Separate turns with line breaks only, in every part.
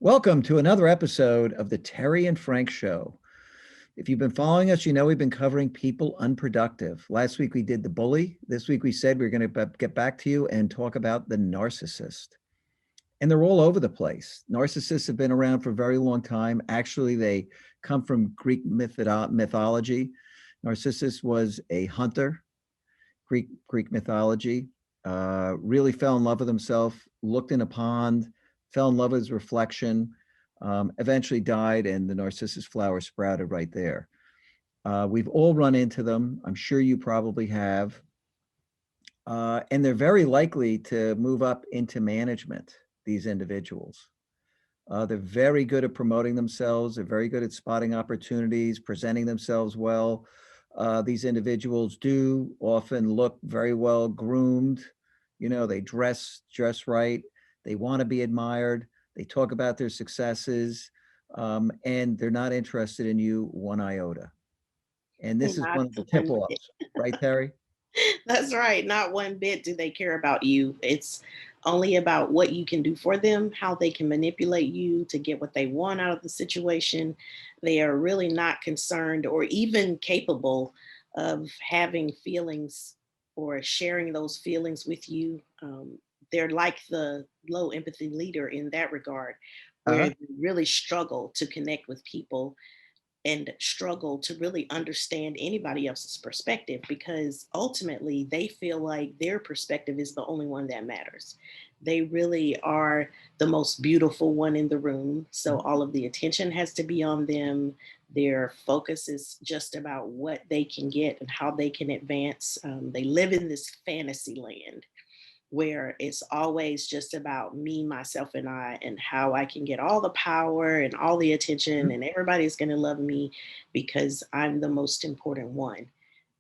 Welcome to another episode of the Terri and Frank Show. If you've been following us, you know we've been covering people unproductive. Last week we did the bully. This week we said we're going to get back to you and talk about the narcissist. And they're all over the place. Narcissists have been around for a very long time. Actually, they come from Greek mythology. Narcissus was a hunter, Greek mythology. Really fell in love with himself, looked in a pond, fell in love with his reflection, eventually died, and the narcissus flower sprouted right there. We've all run into them. I'm sure you probably have. And they're very likely to move up into management, these individuals. They're very good at promoting themselves. They're very good at spotting opportunities, presenting themselves well. These individuals do often look very well groomed. You know, they dress right. They want to be admired. They talk about their successes, and they're not interested in you one iota. And this is
Not
one of the
one bit.
tip-offs, right, Terri?
That's right. Not one bit do they care about you. It's only about what you can do for them, how they can manipulate you to get what they want out of the situation. They are really not concerned or even capable of having feelings or sharing those feelings with you. They're like the low empathy leader in that regard, where
Uh-huh.
they really struggle to connect with people and struggle to really understand anybody else's perspective because ultimately they feel like their perspective is the only one that matters. They really are the most beautiful one in the room. So all of the attention has to be on them. Their focus is just about what they can get and how they can advance. They live in this fantasy land where it's always just about me, myself, and I, and how I can get all the power and all the attention,
Mhm.
and everybody's going to love me because I'm the most important one.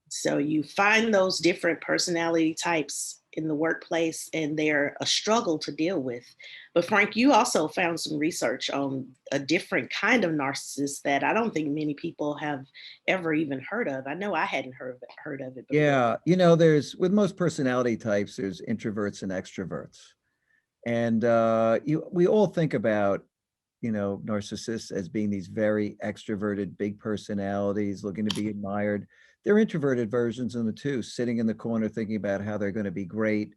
So you find those different personality types in the workplace, and they're a struggle to deal with. But Frank, you also found some research on a different kind of narcissist that I don't think many people have ever even heard of. I know I hadn't heard of it before.
Yeah, there's with most personality types, there's introverts and extroverts. And we all think about, narcissists as being these very extroverted, big personalities looking to be admired. They're introverted versions of the two, sitting in the corner thinking about how they're going to be great,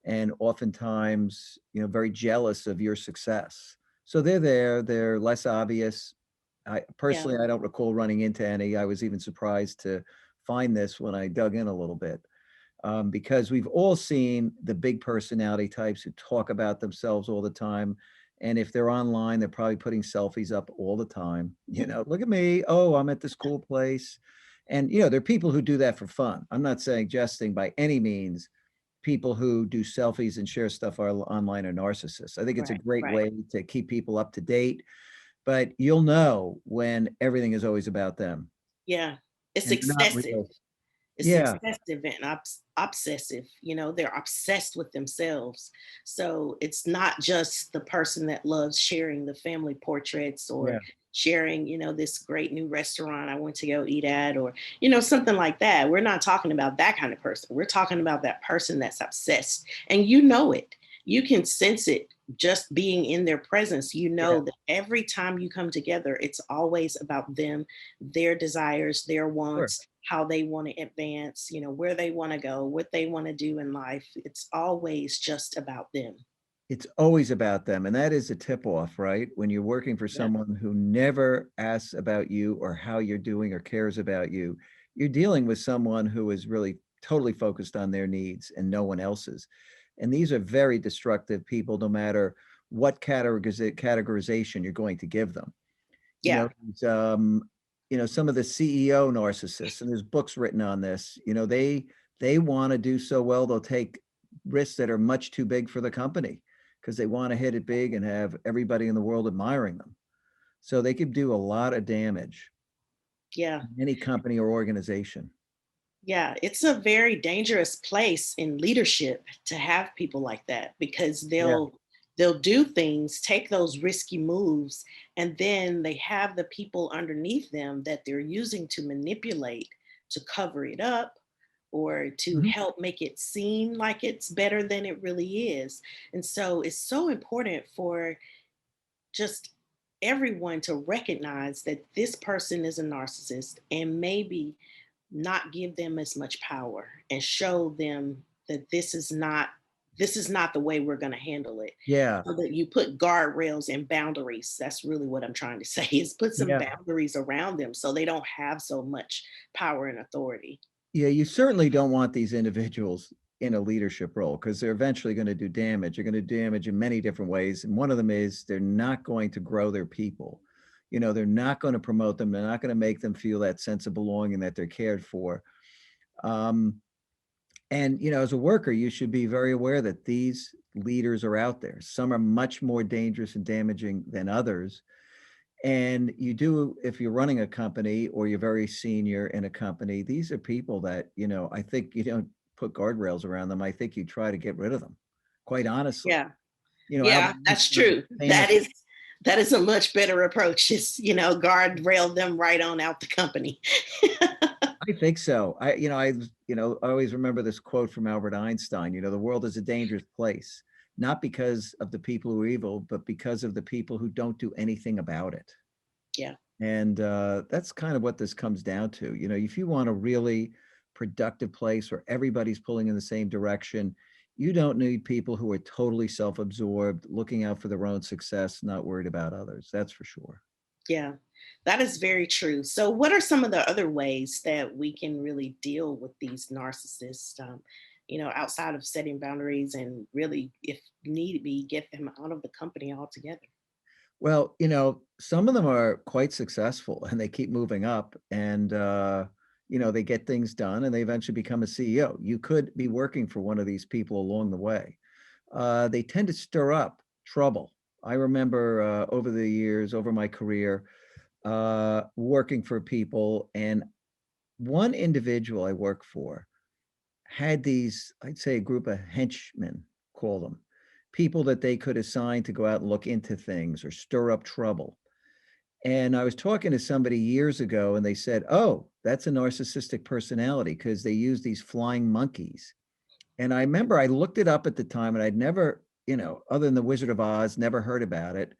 and oftentimes, very jealous of your success. So they're there, they're less obvious. I
Yeah.
personally, I don't recall running into any. I was even surprised to find this when I dug in a little bit, because we've all seen the big personality types who talk about themselves all the time. And if they're online, they're probably putting selfies up all the time. Look at me. Oh, I'm at this cool place. And, there are people who do that for fun. I'm not saying jesting by any means. People who do selfies and share stuff online are narcissists. I think it's a
Right,
great
right.
way to keep people up to date, but you'll know when everything is always about them
Yeah. It's
and they're not
excessive.
real.
It's
Yeah.
excessive and obsessive. They're obsessed with themselves. So it's not just the person that loves sharing the family portraits or
Yeah.
sharing, this great new restaurant I went to go eat at, or, something like that. We're not talking about that kind of person. We're talking about that person that's obsessed. And you know it. You can sense it just being in their presence. You
Yeah.
know that every time you come together, it's always about them, their desires, their
Sure.
wants, how they want to advance, where they want to go, what they want to do in life. It's always just about them.
It's always about them, and that is a tip off, right? When you're working for
Yeah.
someone who never asks about you or how you're doing or cares about you, you're dealing with someone who is really totally focused on their needs and no one else's. And these are very destructive people, no matter what categorization you're going to give them. You
Yeah.
know, these, um, some of the CEO narcissists, and there's books written on this. They want to do so well, they'll take risks that are much too big for the company because they want to hit it big and have everybody in the world admiring them. So they could do a lot of damage
Yeah.
in any company or organization.
Yeah. It's a very dangerous place in leadership to have people like that because
Yeah.
they'll do things, take those risky moves, and then they have the people underneath them that they're using to manipulate, to cover it up, or to
Mhm.
help make it seem like it's better than it really is. And so it's so important for just everyone to recognize that this person is a narcissist and maybe not give them as much power and show them that this is not the way we're going to handle it,
Yeah.
so that you put guardrails and boundaries. That's really what I'm trying to say, is put some
Yeah.
boundaries around them so they don't have so much power and authority.
Yeah, you certainly don't want these individuals in a leadership role because they're eventually going to do damage. They're going to do damage in many different ways. And one of them is they're not going to grow their people. They're not going to promote them. They're not going to make them feel that sense of belonging that they're cared for. Um, and, as a worker, you should be very aware that these leaders are out there. Some are much more dangerous and damaging than others. And you do, if you're running a company or you're very senior in a company, these are people that, I think you don't put guardrails around them. I think you try to get rid of them, quite honestly.
Yeah.
Albert
Yeah, that's
Einstein
true.
famous.
That is a much better approach. Is, guardrail them right on out the company.
I think so. I always remember this quote from Albert Einstein, the world is a dangerous place, not because of the people who are evil, but because of the people who don't do anything about it.
Yeah.
And that's kind of what this comes down to. If you want a really productive place where everybody's pulling in the same direction, you don't need people who are totally self-absorbed, looking out for their own success, not worried about others. That's for sure.
Yeah, that is very true. So, what are some of the other ways that we can really deal with these narcissists? Outside of setting boundaries and really, if need be, get them out of the company altogether.
Well, some of them are quite successful and they keep moving up and, they get things done and they eventually become a CEO. You could be working for one of these people along the way. They tend to stir up trouble. I remember over the years, over my career, working for people, and one individual I worked for had these, I'd say, a group of henchmen, call them, people that they could assign to go out and look into things or stir up trouble. And I was talking to somebody years ago, and they said, "Oh, that's a narcissistic personality because they use these flying monkeys." And I remember I looked it up at the time, and I'd never, other than the Wizard of Oz, never heard about it.
Mhm.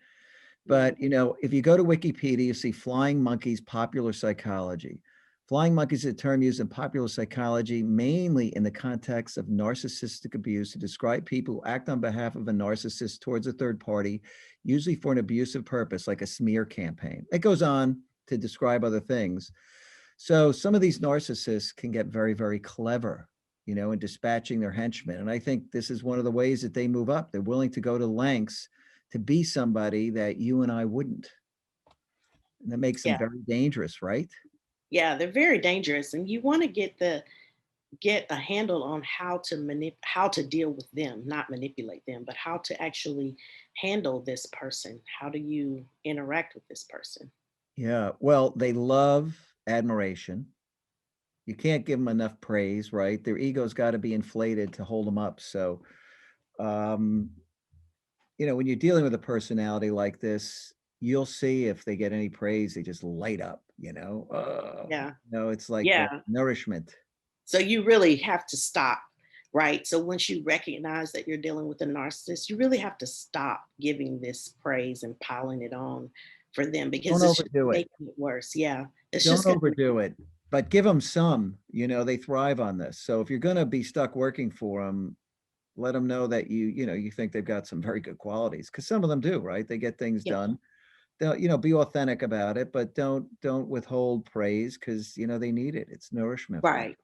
But, if you go to Wikipedia, you see flying monkeys, popular psychology. Flying monkeys is a term used in popular psychology, mainly in the context of narcissistic abuse to describe people who act on behalf of a narcissist towards a third party, usually for an abusive purpose, like a smear campaign. It goes on to describe other things. So some of these narcissists can get very, very clever, in dispatching their henchmen. And I think this is one of the ways that they move up. They're willing to go to lengths to be somebody that you and I wouldn't. And that makes them
Yeah,
very dangerous, right?
yeah, they're very dangerous, and you want to get a handle on how to deal with them, not manipulate them, but how to actually handle this person. How do you interact with this person?
Yeah. Well, they love admiration. You can't give them enough praise, right? Their ego's got to be inflated to hold them up. So, um, when you're dealing with a personality like this, you'll see if they get any praise, they just light up,
Yeah,
it's like
yeah.
nourishment.
So you really have to stop, right? So once you recognize that you're dealing with a narcissist, you really have to stop giving this praise and piling it on for them, because
Don't
it's just
overdo it.
making it worse. Yeah. It's
Don't
just going to,
overdo it, but give them some, they thrive on this. So if you're gonna be stuck working for them, let them know that you think they've got some very good qualities, because some of them do, right? They get things
yeah,
done. They'll, be authentic about it, but don't withhold praise because, they need it. It's nourishment for them.
right.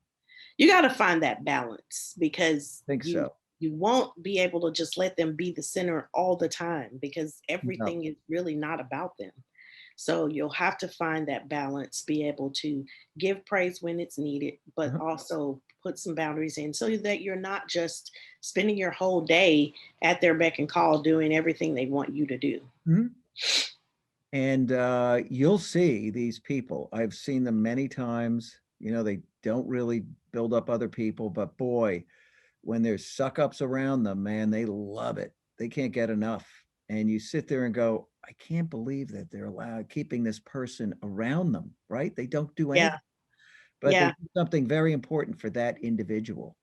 You got to find that balance, because
I think
you
so.
you won't be able to just let them be the center all the time, because
No.
everything is really not about them. So you'll have to find that balance, be able to give praise when it's needed, but
Uh-huh.
also put some boundaries in so that you're not just spending your whole day at their beck and call doing everything they want you to do.
Mhm. And you'll see these people. I've seen them many times. They don't really build up other people, but boy, when there's suck ups around them, man, they love it. They can't get enough. And you sit there and go, I can't believe that they're allowed keeping this person around them, right? They don't do
Yeah,
anything, but they
yeah,
do something very important for that individual.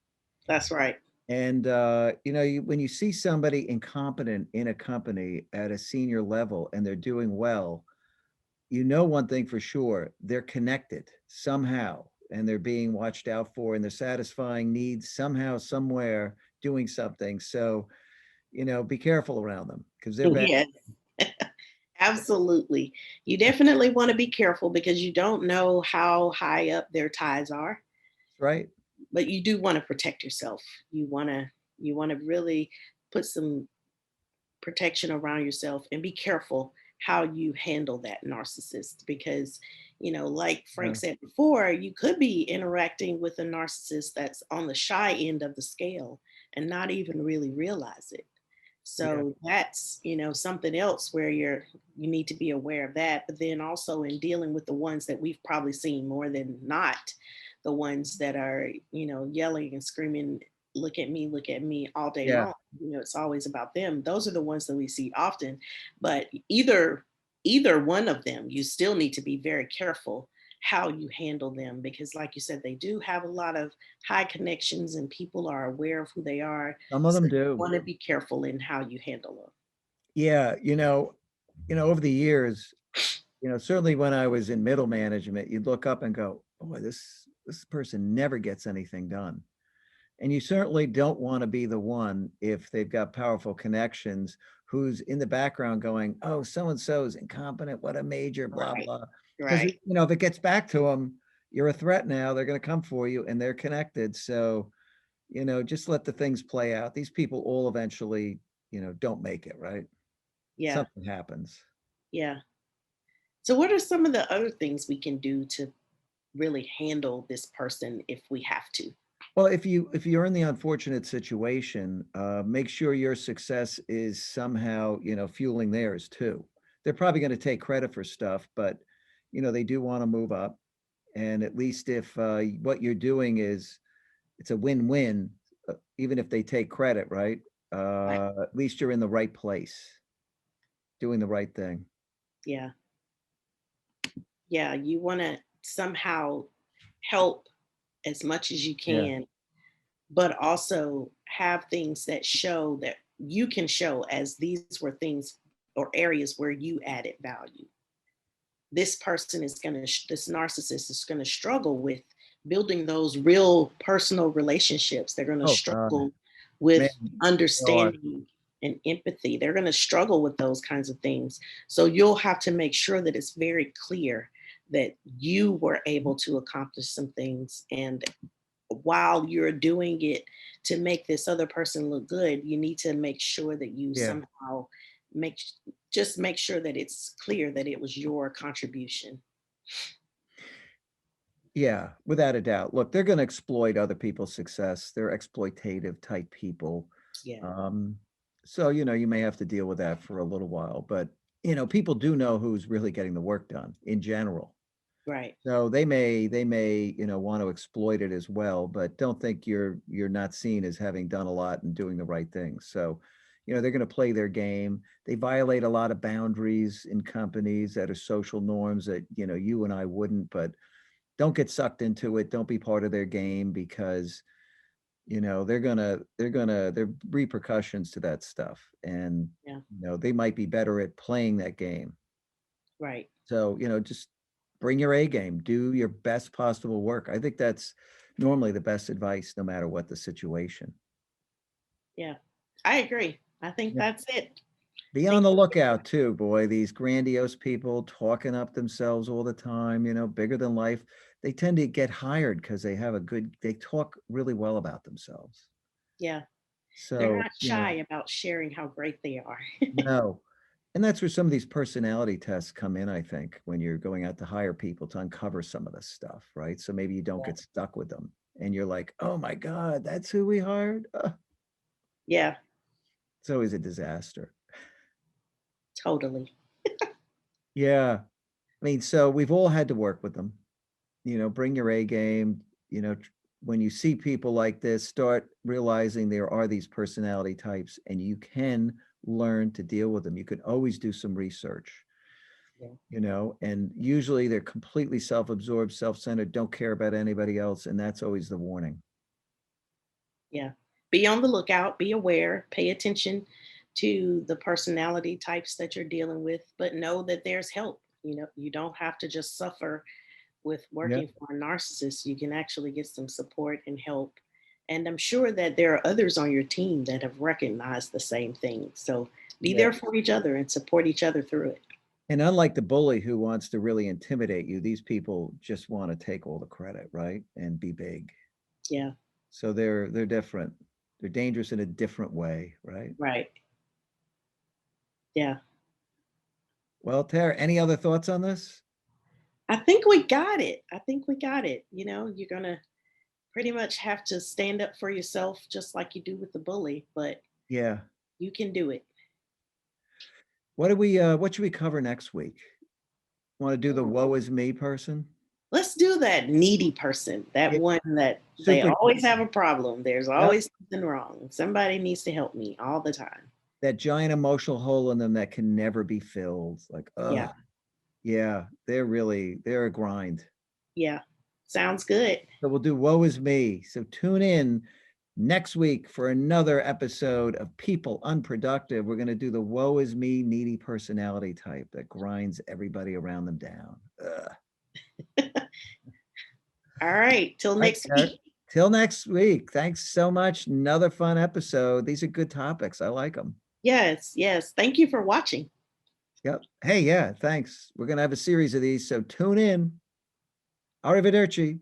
that's right.
And, when you see somebody incompetent in a company at a senior level and they're doing well, you know one thing for sure, they're connected somehow and they're being watched out for and they're satisfying needs somehow, somewhere, doing something. So, be careful around them because they're bad,
Yes, absolutely. You definitely want to be careful because you don't know how high up their ties are,
right?
but you do want to protect yourself. You want to really put some protection around yourself and be careful how you handle that narcissist because like Frank
Yeah.
said before, you could be interacting with a narcissist that's on the shy end of the scale and not even really realize it.
Yeah.
So that's something else where you need to be aware of that, but then also in dealing with the ones that we've probably seen more than not, the ones that are yelling and screaming, look at me all day
Yeah.
long. It's always about them. Those are the ones that we see often. But either one of them, you still need to be very careful how you handle them because like you said, they do have a lot of high connections and people are aware of who they are.
Some of
So
them
you
do.
want to be careful in how you handle them.
Yeah. Over the years, certainly when I was in middle management, you'd look up and go, boy, this person never gets anything done. And you certainly don't want to be the one if they've got powerful connections who's in the background going, oh, so and so is incompetent. What a major, blah,
Right.
blah. Because,
Right.
if it gets back to them, you're a threat now. They're going to come for you and they're connected. So, just let the things play out. These people all eventually, don't make it, right?
Yeah.
Something happens.
Yeah. So what are some of the other things we can do to really handle this person if we have to?
Well, if you're in the unfortunate situation, make sure your success is somehow, fueling theirs too. They're probably going to take credit for stuff, but they do want to move up. And at least if what you're doing is it's a win-win, even if they take credit, right?
Right.
At least you're in the right place, doing the right thing.
Yeah. Yeah. You want to somehow help as much as you
Yeah.
can, but also have things that show that you can show as these were things or areas where you added value. This narcissist is going to struggle with building those real personal relationships. They're going to
Oh God,
struggle
man,
with
they are.
understanding and empathy. They're going to struggle with those kinds of things. So you'll have to make sure that it's very clear that you were able to accomplish some things, and while you're doing it to make this other person look good, you need to make sure that you
Yeah.
somehow make just make sure that it's clear that it was your contribution.
Yeah, without a doubt. Look, they're gonna exploit other people's success. They're exploitative type people.
Yeah.
Um, so, you may have to deal with that for a little while, but, people do know who's really getting the work done in general.
Right.
So they may, want to exploit it as well, but don't think you're not seen as having done a lot and doing the right thing. So, they're gonna play their game. They violate a lot of boundaries in companies that are social norms that, you and I wouldn't, but don't get sucked into it. Don't be part of their game because, there are repercussions to that stuff. And,
Yeah.
they might be better at playing that game.
Right.
So, just bring your A game, do your best possible work. I think that's normally the best advice, no matter what the situation.
Yeah. I agree. I think
Yeah.
that's it.
Be on
Think
the lookout too, boy. These grandiose people talking up themselves all the time, bigger than life. They tend to get hired because they talk really well about themselves.
yeah. They're
So,
not shy about sharing how great they are.
no. And that's where some of these personality tests come in, I think, when you're going out to hire people to uncover some of this stuff, right? So maybe you don't
Yeah.
get stuck with them and you're like, oh my God, that's who we hired.
Yeah,
It's always a disaster.
totally.
Yeah. I mean, so we've all had to work with them, bring your A game, when you see people like this, start realizing there are these personality types and you can learn to deal with them. You can always do some research.
Yeah.
And usually they're completely self-absorbed, self-centered, don't care about anybody else, and that's always the warning.
Yeah. be on the lookout, be aware, pay attention to the personality types that you're dealing with, but know that there's help. You don't have to just suffer with
Yeah.
working for a narcissist. You can actually get some support and help. And I'm sure that there are others on your team that have recognized the same thing. So be
Yeah.
there for each other and support each other through it.
And unlike the bully who wants to really intimidate you, these people just want to take all the credit, right? And be big.
Yeah,
So they're different. They're dangerous in a different way, right?
right. Yeah.
Well, Tara, any other thoughts on this?
I think we got it. I think we got it. You're going to pretty much have to stand up for yourself just like you do with the bully, but
Yeah.
you can do it.
What should we cover next week? Want to do the woe is me person?
Let's do that needy person, that
Yeah.
one that they
Super.
always have a problem. There's
Yep.
always something wrong. Somebody needs to help me all the time.
That giant emotional hole in them that can never be filled. Like,
Yeah.
yeah, they're a grind.
Yeah. Sounds good.
So we'll do woe is me. So tune in next week for another episode of People Unproductive. We're going to do the woe is me needy personality type that grinds everybody around them down. Ugh.
All right. Till
All right,
next
Tara.
week.
Till next week. Thanks so much. Another fun episode. These are good topics. I like them.
Yes. Yes. Thank you for watching.
Yep. Hey, yeah, thanks. We're going to have a series of these. So tune in. Arrivederci.